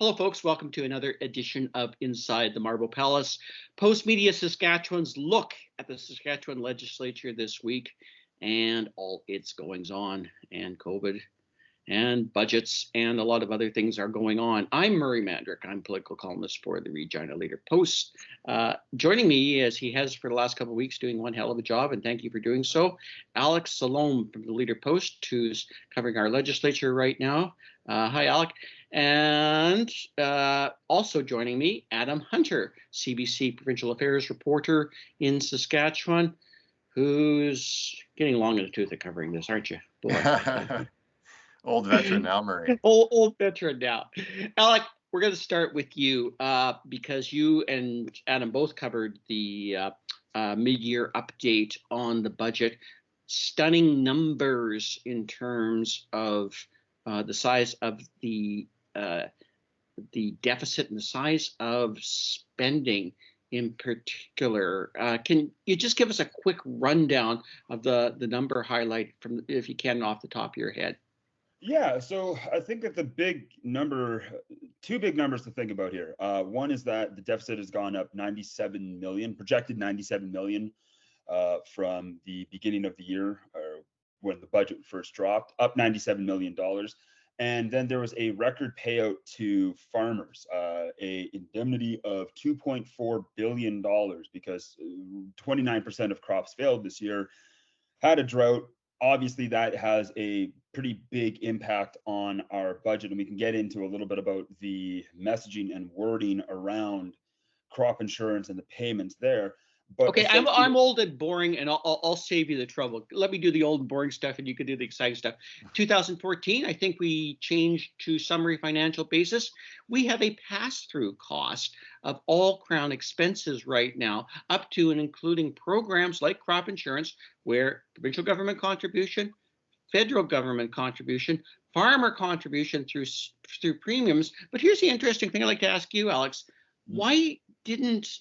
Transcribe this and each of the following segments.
Hello, folks. Welcome to another edition of Inside the Marble Palace. Post Media Saskatchewan's look at the Saskatchewan legislature this week and all its goings on, and COVID and budgets and a lot of other things are going on. I'm Murray Mandrick. I'm political columnist for the Regina Leader Post. Joining me, as he has for the last couple of weeks, doing one hell of a job, and thank you for doing so, Alex Salome from the Leader Post, who's covering our legislature right now. Hi, Alec. And also joining me, Adam Hunter, CBC Provincial Affairs reporter in Saskatchewan, who's getting long in the tooth at covering this, aren't you? Boy. Old veteran now, Murray. Old veteran now. Alec, we're going to start with you because you and Adam both covered the mid-year update on the budget. Stunning numbers in terms of the size of the deficit and the size of spending in particular. Can you just give us a quick rundown of the number highlight from, if you can, off the top of your head? Yeah, so I think that two big numbers to think about here. One is that the deficit has gone up 97 million, projected 97 million from the beginning of the year, or when the budget first dropped, up $97 million. And then there was a record payout to farmers, a indemnity of $2.4 billion because 29% of crops failed this year, had a drought. Obviously, that has a pretty big impact on our budget, and we can get into a little bit about the messaging and wording around crop insurance and the payments there. But okay, I'm old and boring, and I'll save you the trouble. Let me do the old and boring stuff, and you can do the exciting stuff. 2014, I think we changed to summary financial basis. We have a pass-through cost of all Crown expenses right now, up to and including programs like crop insurance, where provincial government contribution, federal government contribution, farmer contribution through premiums. But here's the interesting thing I'd like to ask you, Alex. Why didn't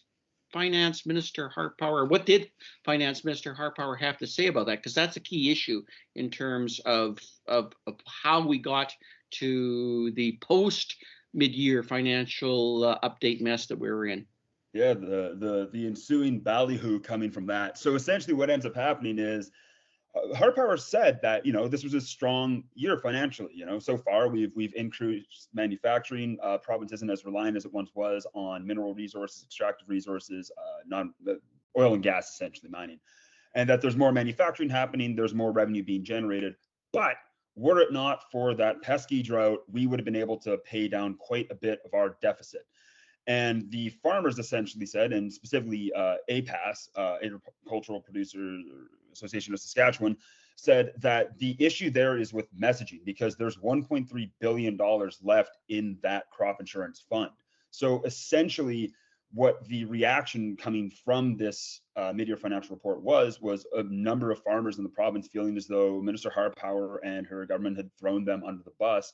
Finance Minister Harpower, what did Finance Minister Harpower have to say about that? Because that's a key issue in terms of how we got to the post mid-year financial update mess that we're in. Yeah, the ensuing ballyhoo coming from that. So essentially what ends up happening is Harpower said that, this was a strong year financially. So far we've increased manufacturing. Province isn't as reliant as it once was on mineral resources, extractive resources, oil and gas, essentially mining, and that there's more manufacturing happening. There's more revenue being generated. But were it not for that pesky drought, we would have been able to pay down quite a bit of our deficit. And the farmers essentially said, and specifically APAS, Agricultural Producers Association of Saskatchewan, said that the issue there is with messaging, because there's $1.3 billion left in that crop insurance fund. So essentially what the reaction coming from this mid-year financial report was a number of farmers in the province feeling as though Minister Harpower and her government had thrown them under the bus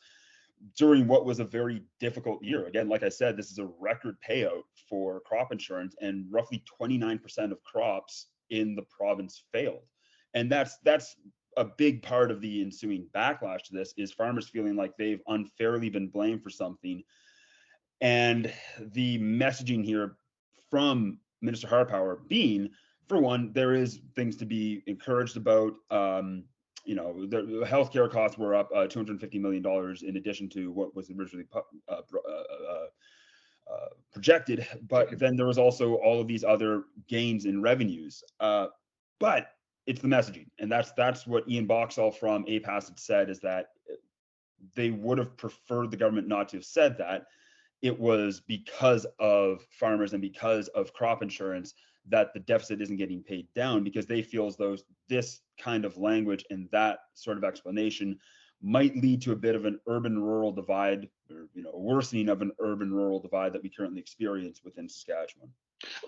during what was a very difficult year. Again, like I said, this is a record payout for crop insurance, and roughly 29% of crops in the province failed. And that's a big part of the ensuing backlash to this, is farmers feeling like they've unfairly been blamed for something. And the messaging here from Minister Harpower being, for one, there is things to be encouraged about. The healthcare costs were up $250 million in addition to what was originally projected. But then there was also all of these other gains in revenues. But it's the messaging, and that's what Ian Boxall from APAS had said, is that they would have preferred the government not to have said that. It was because of farmers and because of crop insurance that the deficit isn't getting paid down, because they feel as though this kind of language and that sort of explanation might lead to a bit of an urban-rural divide, or a worsening of an urban-rural divide that we currently experience within Saskatchewan.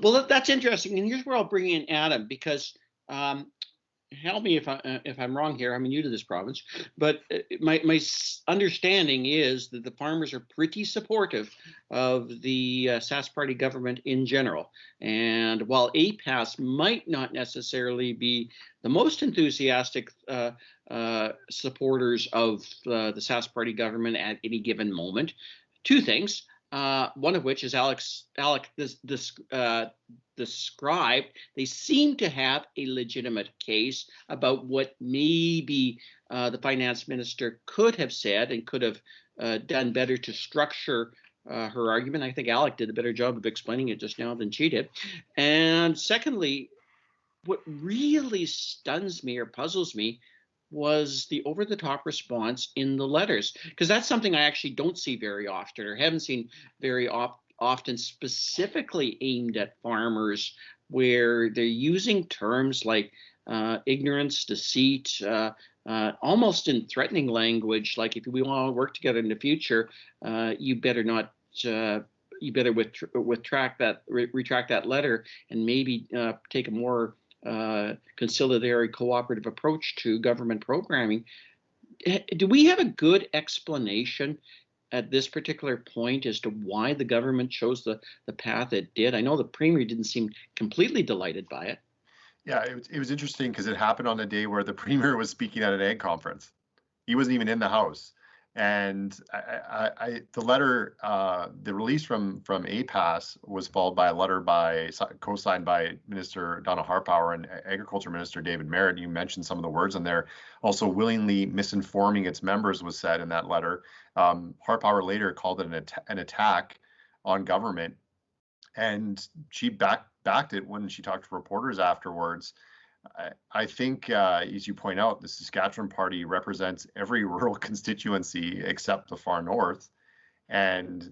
Well, that's interesting, and here's where I'll bring in Adam, because help me if I'm wrong here. I'm new to this province, but my understanding is that the farmers are pretty supportive of the Sask Party government in general. And while APAS might not necessarily be the most enthusiastic supporters of the Sask Party government at any given moment, Two things. One of which is Alec described. They seem to have a legitimate case about what maybe the finance minister could have said and could have done better to structure her argument. I think Alec did a better job of explaining it just now than she did. And secondly, what really stuns me or puzzles me was the over-the-top response in the letters, because that's something I actually don't see very often, or haven't seen very often, specifically aimed at farmers, where they're using terms like ignorance, deceit, almost in threatening language, like if we want to work together in the future, you better not. You better retract that letter and maybe take a more conciliatory, cooperative approach to government programming. Do we have a good explanation at this particular point as to why the government chose the path it did? I know the Premier didn't seem completely delighted by it. Yeah, it was interesting because it happened on a day where the Premier was speaking at an ag conference. He wasn't even in the House. And the letter, the release from APAS was followed by a letter co-signed by Minister Donna Harpower and Agriculture Minister David Merritt. You mentioned some of the words in there. Also, willingly misinforming its members was said in that letter. Harpower later called it an attack on government, and she backed it when she talked to reporters afterwards. I think, as you point out, the Saskatchewan Party represents every rural constituency except the far north, and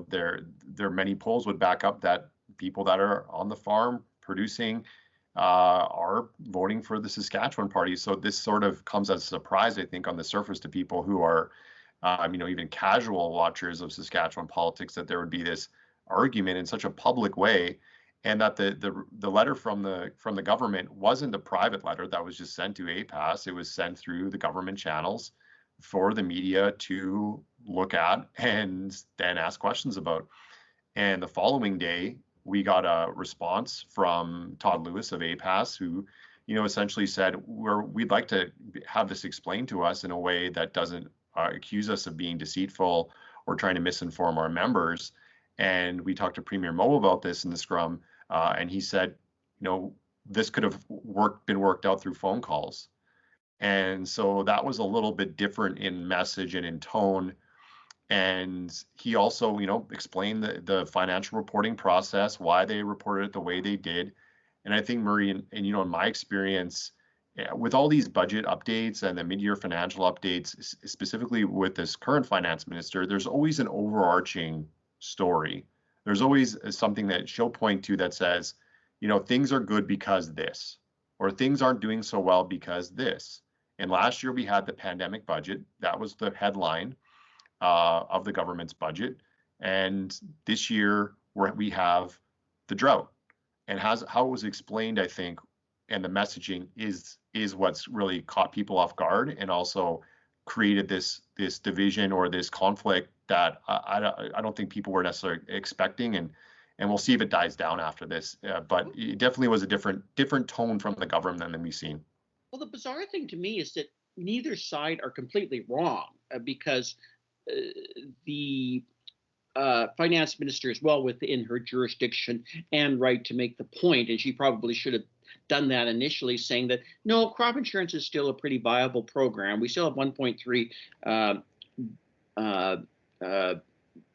there are many polls would back up that people that are on the farm producing are voting for the Saskatchewan Party. So this sort of comes as a surprise, I think, on the surface to people who are, even casual watchers of Saskatchewan politics, that there would be this argument in such a public way. And that the letter from the government wasn't a private letter that was just sent to APAS. It was sent through the government channels for the media to look at and then ask questions about. And the following day, we got a response from Todd Lewis of APAS, who, essentially said, we'd like to have this explained to us in a way that doesn't accuse us of being deceitful or trying to misinform our members. And we talked to Premier Moe about this in the scrum, and he said, this could have been worked out through phone calls. And so that was a little bit different in message and in tone. And he also, explained the financial reporting process, why they reported it the way they did. And I think, Murray, and in my experience, with all these budget updates and the mid-year financial updates, specifically with this current finance minister, there's always an overarching story. There's always something that she'll point to that says, things are good because this, or things aren't doing so well because this. And last year we had the pandemic budget. That was the headline of the government's budget. And this year we have the drought. And how it was explained, I think, and the messaging is what's really caught people off guard and also created this division or this conflict that I don't think people were necessarily expecting, and we'll see if it dies down after this. But it definitely was a different tone from the government than we've seen. Well, the bizarre thing to me is that neither side are completely wrong, because the finance minister is well within her jurisdiction and right to make the point, and she probably should have done that initially, saying that no, crop insurance is still a pretty viable program. We still have 1.3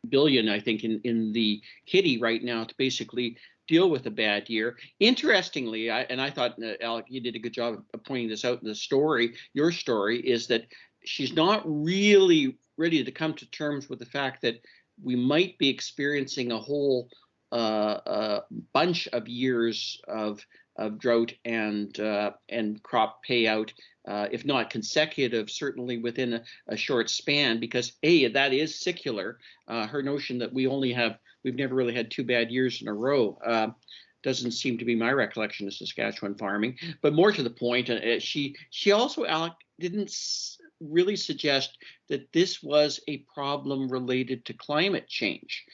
billion, I think, in the kitty right now to basically deal with a bad year. Interestingly, I thought, Alec, you did a good job of pointing this out in the story. Your story is that she's not really ready to come to terms with the fact that we might be experiencing a whole bunch of years of drought and crop payout, if not consecutive, certainly within a short span, because that is secular. Her notion that we've never really had two bad years in a row doesn't seem to be my recollection of Saskatchewan farming. But more to the point, she also, Alec, didn't really suggest that this was a problem related to climate change.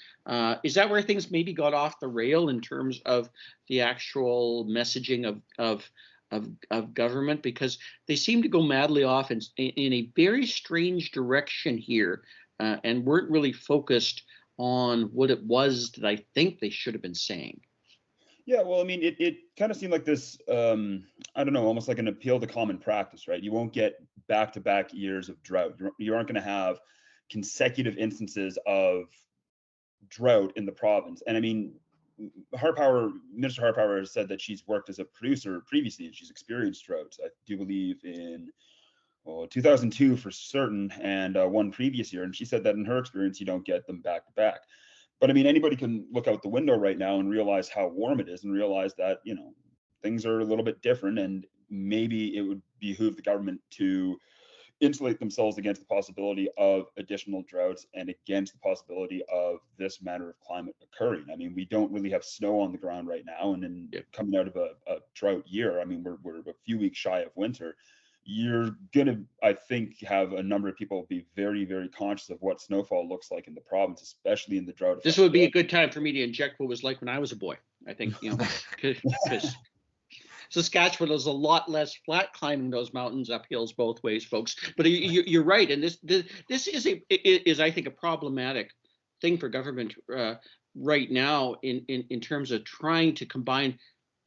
Is that where things maybe got off the rail in terms of the actual messaging of government? Because they seem to go madly off in a very strange direction here, and weren't really focused on what it was that I think they should have been saying. Yeah, well, I mean, it kind of seemed like this, I don't know, almost like an appeal to common practice, right? You won't get back-to-back years of drought. You aren't going to have consecutive instances of drought in the province. And I mean, Minister Harpower has said that she's worked as a producer previously and she's experienced droughts. I do believe in 2002 for certain, and one previous year. And she said that in her experience, you don't get them back to back. But I mean, anybody can look out the window right now and realize how warm it is and realize that, things are a little bit different, and maybe it would behoove the government to insulate themselves against the possibility of additional droughts and against the possibility of this manner of climate occurring. I mean, we don't really have snow on the ground right now, and then coming out of a drought year, I mean, we're a few weeks shy of winter. You're gonna, I think, have a number of people be very, very conscious of what snowfall looks like in the province, especially in the drought. This would be a good time for me to inject what it was like when I was a boy. I think, because Saskatchewan is a lot less flat climbing those mountains up hills both ways, folks. But you're right, and this is I think a problematic thing for government right now in terms of trying to combine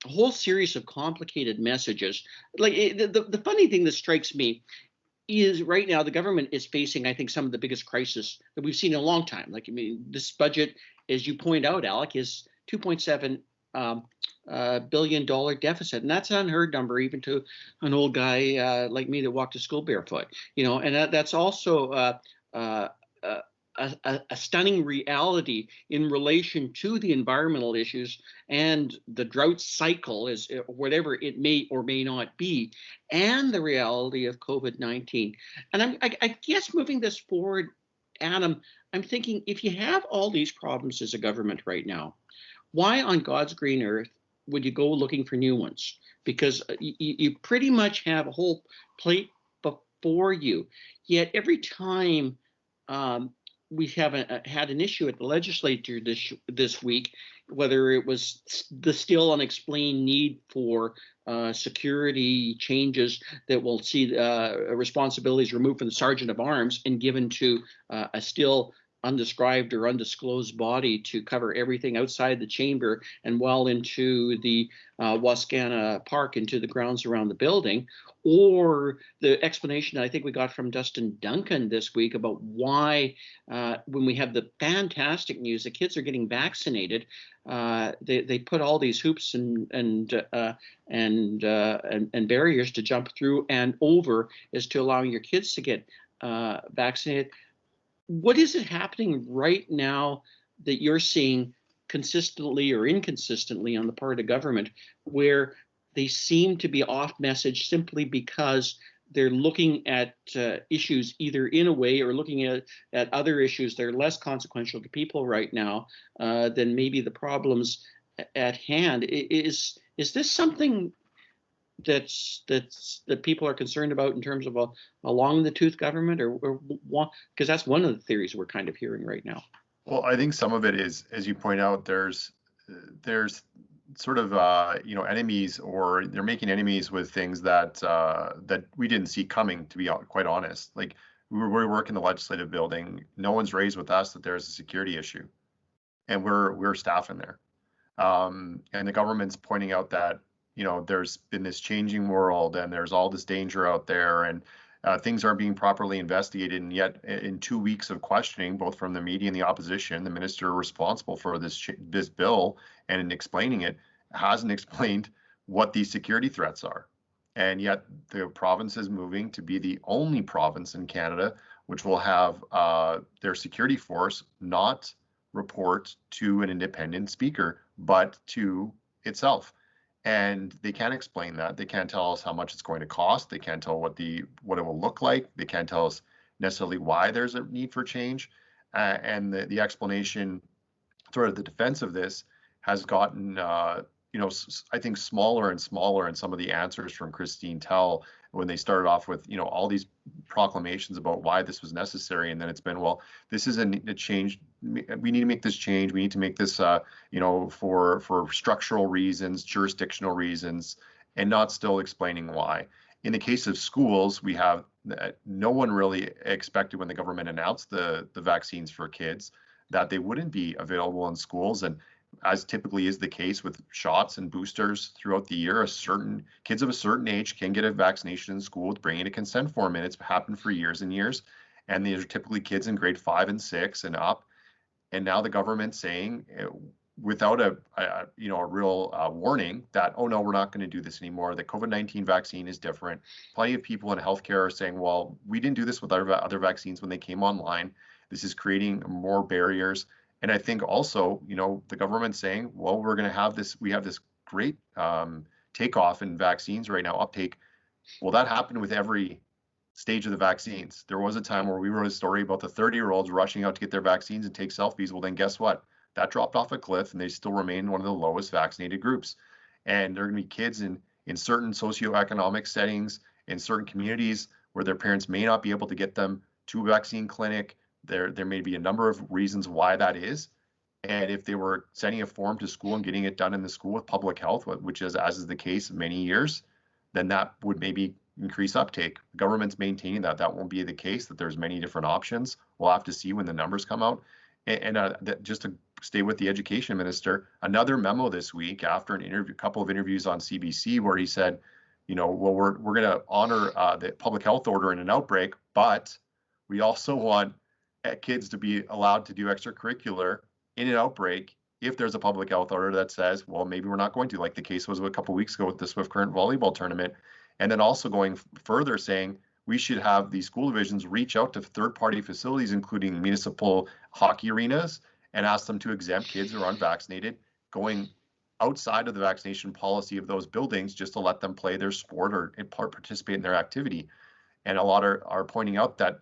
a whole series of complicated messages. Like the funny thing that strikes me is right now the government is facing, I think, some of the biggest crises that we've seen in a long time. Like, I mean, this budget, as you point out, Alec, is $2.7 billion deficit, and that's an unheard number even to an old guy like me that walked to school barefoot. And that's also a stunning reality in relation to the environmental issues and the drought cycle, is whatever it may or may not be, and the reality of COVID-19. And I guess moving this forward, Adam, I'm thinking, if you have all these problems as a government right now, why on God's green earth would you go looking for new ones? Because you pretty much have a whole plate before you. Yet every time we haven't had an issue at the legislature this week, whether it was the still unexplained need for security changes that will see responsibilities removed from the sergeant of arms and given to a still undescribed or undisclosed body to cover everything outside the chamber and well into the Wascana Park, into the grounds around the building, or the explanation I think we got from Dustin Duncan this week about why, when we have the fantastic news that kids are getting vaccinated, they put all these hoops and barriers to jump through and over as to allowing your kids to get vaccinated. What is it happening right now that you're seeing consistently or inconsistently on the part of government, where they seem to be off message simply because they're looking at issues either in a way or looking at other issues that are less consequential to people right now than maybe the problems at hand? Is this something that people are concerned about in terms of a long in the tooth government, or because that's one of the theories we're kind of hearing right now? Well, I think some of it is, as you point out, there's sort of enemies, or they're making enemies with things that that we didn't see coming, to be quite honest. Like, we work in the legislative building, no one's raised with us that there's a security issue, and we're staff in there, and the government's pointing out that there's been this changing world and there's all this danger out there, and things aren't being properly investigated. And yet, in 2 weeks of questioning, both from the media and the opposition, the minister responsible for this bill and in explaining it hasn't explained what these security threats are. And yet the province is moving to be the only province in Canada which will have their security force not report to an independent speaker, but to itself. And they can't explain that. They can't tell us how much it's going to cost. They can't tell what it will look like. They can't tell us necessarily why there's a need for change. And the explanation, sort of the defense of this, has gotten, I think, smaller and smaller. And some of the answers from Christine Tell, when they started off with, all these proclamations about why this was necessary, and then it's been, well, this is a change. We need to make this change. We need to make this, for structural reasons, jurisdictional reasons, and not still explaining why. In the case of schools, we have no one really expected, when the government announced the vaccines for kids, that they wouldn't be available in schools. And as typically is the case with shots and boosters throughout the year, kids of a certain age can get a vaccination in school with bringing a consent form in. It's happened for years and years. And these are typically kids in grade 5 and 6 and up. And now the government's saying, without a real warning, that, oh no, we're not going to do this anymore. The COVID-19 vaccine is different. Plenty of people in healthcare are saying, well, we didn't do this with our other vaccines when they came online. This is creating more barriers. And I think also, the government's saying, well, we have this great takeoff in vaccines right now, uptake. Well, that happened with every stage of the vaccines. There was a time where we wrote a story about the 30-year-olds rushing out to get their vaccines and take selfies. Well, then guess what? That dropped off a cliff, and they still remain one of the lowest vaccinated groups. And there are going to be kids in certain socioeconomic settings, in certain communities where their parents may not be able to get them to a vaccine clinic. There may be a number of reasons why that is. And if they were sending a form to school and getting it done in the school with public health, which is, as is the case many years, then that would maybe increase uptake. The government's maintaining that won't be the case, that there's many different options. We'll have to see when the numbers come out. And just to stay with the education minister, another memo this week after a couple of interviews on CBC where he said, well, we're going to honor the public health order in an outbreak, but we also want kids to be allowed to do extracurricular in an outbreak if there's a public health order that says, well, maybe we're not going to, like the case was a couple of weeks ago with the Swift Current volleyball tournament. And then also going further saying we should have the school divisions reach out to third-party facilities, including municipal hockey arenas, and ask them to exempt kids who are unvaccinated going outside of the vaccination policy of those buildings just to let them play their sport or participate in their activity. And a lot are pointing out that,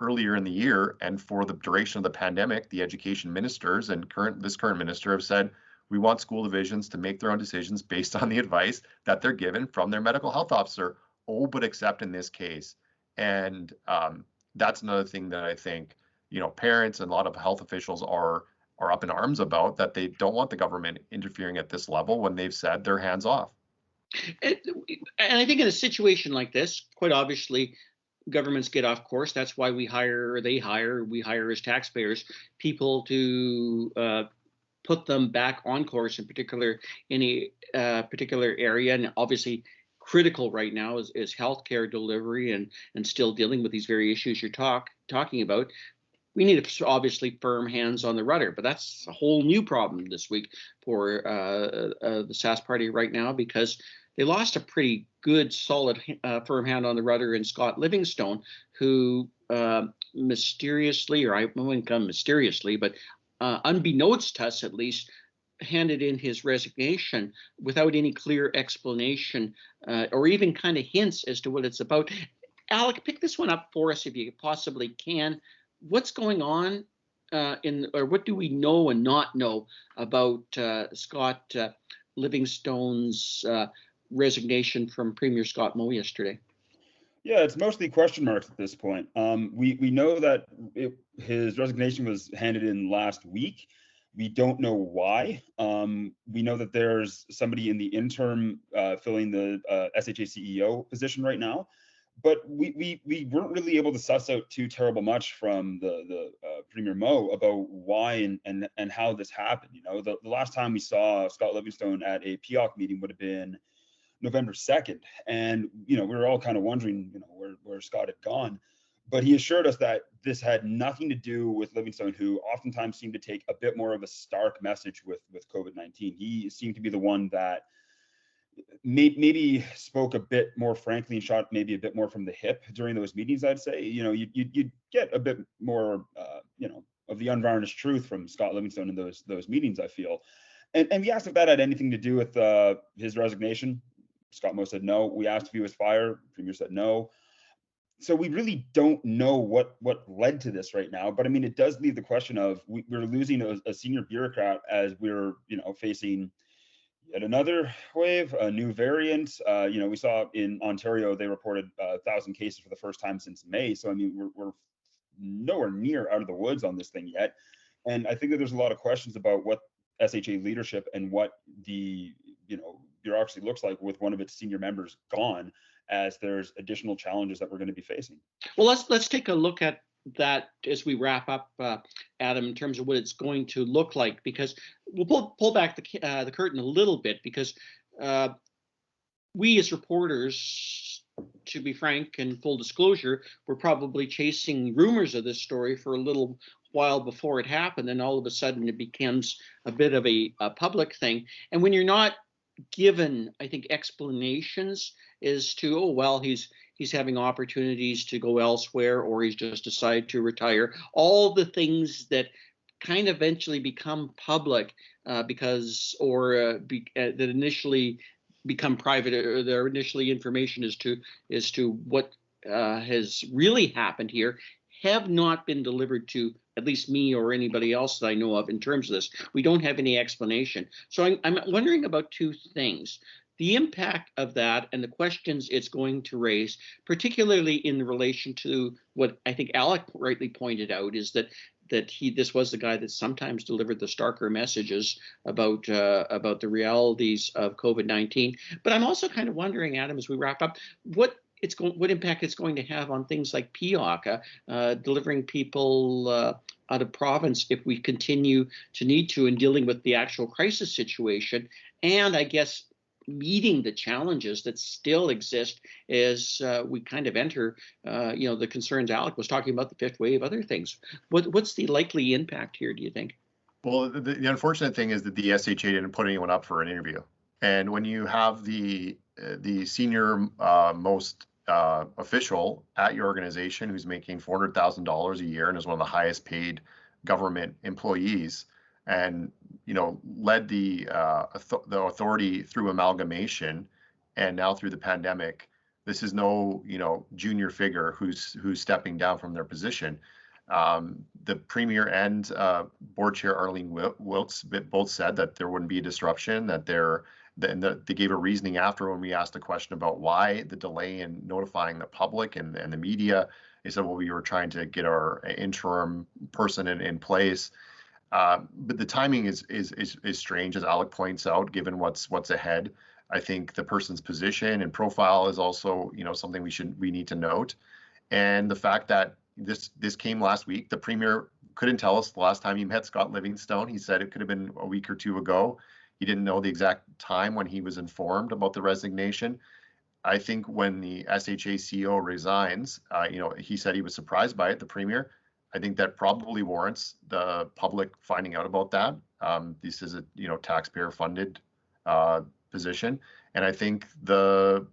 earlier in the year and for the duration of the pandemic, the education ministers and this current minister have said, we want school divisions to make their own decisions based on the advice that they're given from their medical health officer. Oh, but except in this case. And that's another thing that I think, parents and a lot of health officials are up in arms about, that they don't want the government interfering at this level when they've said they're hands off. And I think in a situation like this, quite obviously, governments get off course. That's why we hire as taxpayers, people to put them back on course, in particular in a particular area. And obviously critical right now is healthcare delivery and still dealing with these very issues you're talking about. We need obviously firm hands on the rudder, but that's a whole new problem this week for the Sask party right now, because they lost a pretty good, solid, firm hand on the rudder in Scott Livingstone, who mysteriously, or I wouldn't come mysteriously, but unbeknownst to us at least, handed in his resignation without any clear explanation or even kind of hints as to what it's about. Alec, pick this one up for us if you possibly can. What's going on or what do we know and not know about Scott Livingstone's resignation from Premier Scott Moe yesterday? Yeah, it's mostly question marks at this point. We know that his resignation was handed in last week. We don't know why. We know that there's somebody in the interim filling the SHA CEO position right now, but we weren't really able to suss out too terrible much from the Premier Moe about why and how this happened. The last time we saw Scott Livingstone at a PIOC meeting would have been November 2nd. And, we were all kind of wondering, where Scott had gone. But he assured us that this had nothing to do with Livingstone, who oftentimes seemed to take a bit more of a stark message with COVID-19. He seemed to be the one that maybe spoke a bit more frankly and shot maybe a bit more from the hip during those meetings, I'd say. You'd get a bit more, of the unvarnished truth from Scott Livingstone in those meetings, I feel. And we asked if that had anything to do with his resignation. Scott Moe said no. We asked if he was fired. Premier said no. So we really don't know what led to this right now. But I mean, it does leave the question of we're losing a senior bureaucrat as we're facing yet another wave, a new variant. We saw in Ontario they reported 1,000 cases for the first time since May. So I mean, we're nowhere near out of the woods on this thing yet. And I think that there's a lot of questions about what SHA leadership and what the bureaucracy looks like with one of its senior members gone, as there's additional challenges that we're going to be facing. Well, let's take a look at that as we wrap up, Adam, in terms of what it's going to look like, because we'll pull back the curtain a little bit, because we as reporters, to be frank and full disclosure, were probably chasing rumors of this story for a little while before it happened, and all of a sudden it becomes a bit of a public thing. And when you're not given, I think, explanations as to, oh, well, he's having opportunities to go elsewhere, or he's just decided to retire, all the things that kind of eventually become public that initially become private, or their initially information as to what has really happened here, have not been delivered to at least me or anybody else that I know of in terms of this. We don't have any explanation. So I'm wondering about two things: the impact of that and the questions it's going to raise, particularly in relation to what I think Alec rightly pointed out, is that this was the guy that sometimes delivered the starker messages about the realities of COVID-19. But I'm also kind of wondering, Adam, as we wrap up, what impact it's going to have on things like PIOC, delivering people out of province if we continue to need to, in dealing with the actual crisis situation, and I guess meeting the challenges that still exist as we kind of enter, the concerns Alec was talking about, the fifth wave, other things. What's the likely impact here, do you think? Well, the unfortunate thing is that the SHA didn't put anyone up for an interview. And when you have the senior most official at your organization who's making $400,000 a year and is one of the highest paid government employees, and led the authority through amalgamation, and now through the pandemic, this is no junior figure who's stepping down from their position. The Premier and Board Chair Arlene Wilkes both said that there wouldn't be a disruption, that they gave a reasoning after when we asked a question about why the delay in notifying the public and the media. They said, well, we were trying to get our interim person in place. But the timing is strange, as Alec points out, given what's ahead. I think the person's position and profile is also something we need to note, and the fact that this came last week. The Premier couldn't tell us the last time he met Scott Livingstone. He said it could have been a week or two ago. He didn't know the exact time when he was informed about the resignation. I think when the SHA CEO resigns, he said he was surprised by it, the Premier. I think that probably warrants the public finding out about that. This is a taxpayer-funded position, and I think the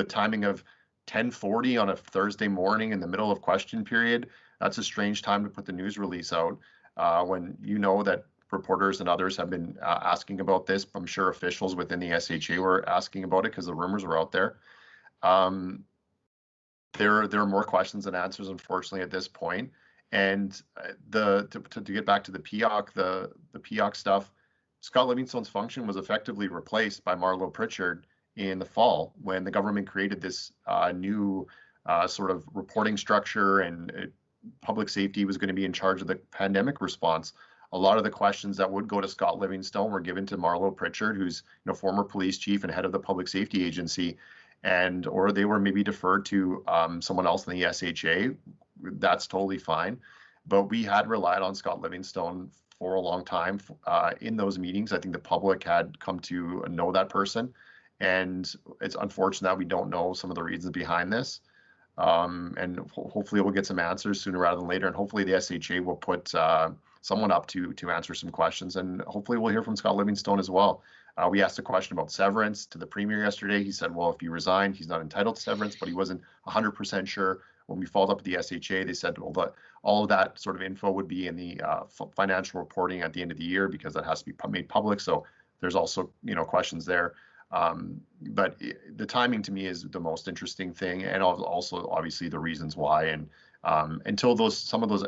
timing of 10:40 on a Thursday morning in the middle of question period, that's a strange time to put the news release out when that reporters and others have been asking about this. I'm sure officials within the SHA were asking about it because the rumors were out there. There are more questions than answers, unfortunately, at this point. And to get back to the PIOC, the PIOC stuff, Scott Livingstone's function was effectively replaced by Marlo Pritchard in the fall, when the government created this new sort of reporting structure, and public safety was going to be in charge of the pandemic response. A lot of the questions that would go to Scott Livingstone were given to Marlo Pritchard, who's former police chief and head of the public safety agency, or they were maybe deferred to someone else in the SHA. That's totally fine. But we had relied on Scott Livingstone for a long time in those meetings. I think the public had come to know that person, and it's unfortunate that we don't know some of the reasons behind this. And hopefully we'll get some answers sooner rather than later, and hopefully the SHA will put someone up to answer some questions, and hopefully we'll hear from Scott Livingstone as well. We asked a question about severance to the Premier yesterday. He said, well, if you resign, he's not entitled to severance, but he wasn't 100% sure. When we followed up with the SHA, they said, well, all of that sort of info would be in the financial reporting at the end of the year, because that has to be made public. So there's also questions there. But the timing to me is the most interesting thing, and also obviously the reasons why. And until some of those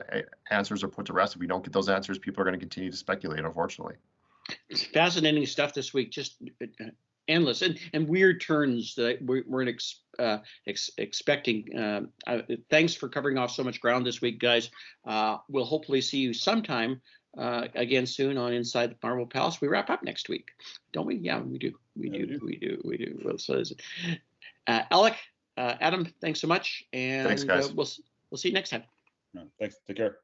answers are put to rest, if we don't get those answers, people are going to continue to speculate, unfortunately. It's fascinating stuff this week, just endless and weird turns that we weren't expecting. Thanks for covering off so much ground this week, guys. We'll hopefully see you sometime again soon on Inside the Marble Palace. We wrap up next week, don't we? Yeah, we do. We do. Well, so is it. Alec, Adam, thanks so much, and thanks, guys. We'll see you next time. Thanks. Take care.